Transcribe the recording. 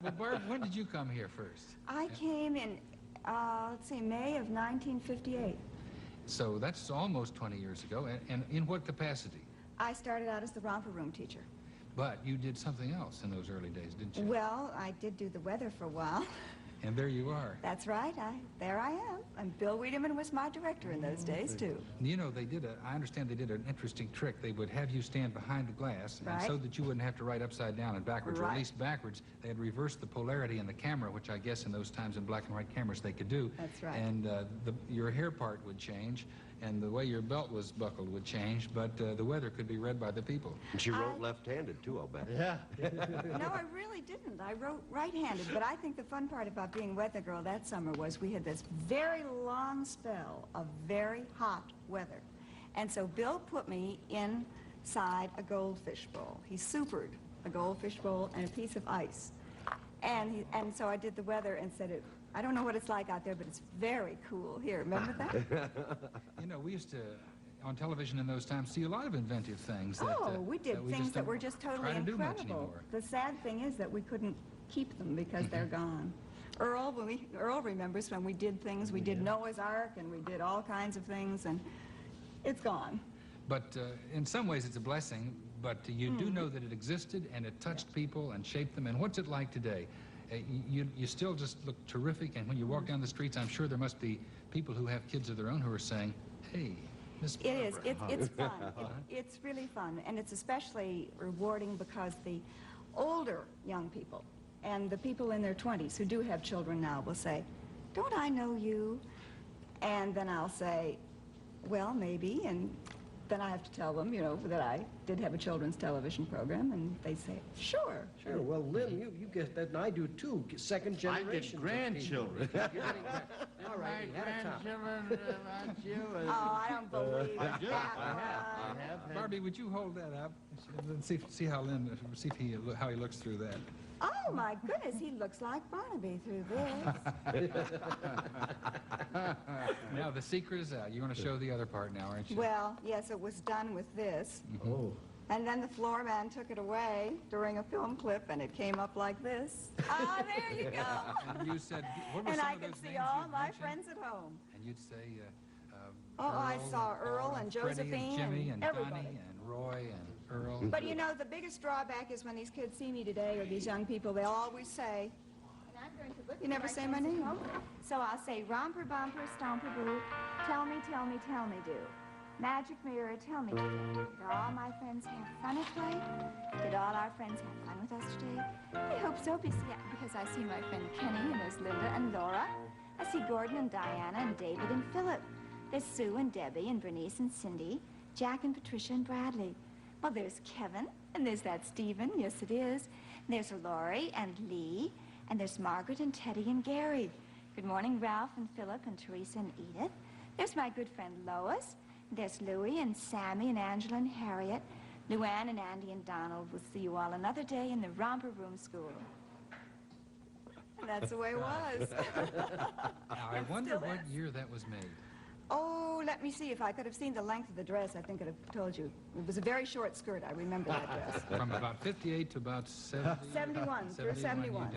Well, Barb, when did you come here first? I came in, let's see, May of 1958. So that's almost 20 years ago. And in what capacity? I started out as the Romper Room teacher. But you did something else in those early days, didn't you? Well, I did do the weather for a while. And there you are. That's right. There I am. And Bill Wiedemann was my director in those days, too. You know, I understand they did an interesting trick. They would have you stand behind the glass, and so that you wouldn't have to write upside down and backwards, or at least backwards, they had reversed the polarity in the camera, which I guess in those times in black and white cameras they could do. That's right. And your hair part would change, and the way your belt was buckled would change, but the weather could be read by the people. And she wrote left-handed, too, I'll bet. Yeah. No, I really didn't. I wrote right-handed, but I think the fun part about being weather girl that summer was we had this very long spell of very hot weather. And so Bill put me inside a goldfish bowl. He supered a goldfish bowl and a piece of ice. And so I did the weather and said, I don't know what it's like out there, but it's very cool here. Remember that? You know, we used to, on television in those times, see a lot of inventive things. We did things that were just totally incredible. The sad thing is that we couldn't keep them because they're gone. Earl remembers when we did things. We did Noah's Ark, and we did all kinds of things, and it's gone. But in some ways it's a blessing, but you do know that it existed, and it touched people and shaped them. And what's it like today? You still just look terrific, and when you walk down the streets, I'm sure there must be people who have kids of their own who are saying, hey, Miss Barbara. It is. It's fun. It's really fun, and it's especially rewarding because the older young people and the people in their 20s who do have children now will say, don't I know you? And then I'll say, well, maybe, and then I have to tell them, you know, that I did have a children's television program, and they say, sure. Sure. Well, Lynn, you get that, and I do too. Second generation. I get grandchildren. All right, grandchildren, aren't you? Oh, I don't believe I do. that. I have. Barbie, would you hold that up and see how how he looks through that? Oh, my goodness, he looks like Barnaby through this. Now, the secret is out. You're going to show the other part now, aren't you? Well, yes, it was done with this. Oh. And then the floor man took it away during a film clip, and it came up like this. Ah, there you go. And you said, what were and some I of could those see names all you'd my mentioned? friends at home. And you'd say, Oh, I saw Earl and Freddie Josephine and Jimmy and and everybody. Donnie and Roy and Earl. But you know, the biggest drawback is when these kids see me today, or these young people, they'll always say, you never say my name. So I'll say, Romper, Bumper, Stomper, Boo, tell me, do. Magic Mirror, tell me today. Did all my friends have fun at play? Did all our friends have fun with us today? I hope so, because I see my friend Kenny, and there's Linda and Laura. I see Gordon and Diana and David and Philip. There's Sue and Debbie and Bernice and Cindy, Jack and Patricia and Bradley. Well, there's Kevin, and there's that Stephen, yes it is. And there's Laurie and Lee, and there's Margaret and Teddy and Gary. Good morning, Ralph and Philip and Teresa and Edith. There's my good friend Lois. There's Louie and Sammy and Angela and Harriet. Luann and Andy and Donald. We'll see you all another day in the Romper Room School. And that's the way it was. Now, I wonder what year that was made. Oh, let me see. If I could have seen the length of the dress, I think I'd have told you. It was a very short skirt. I remember that dress. From about 58 to about 70? 71, through 71.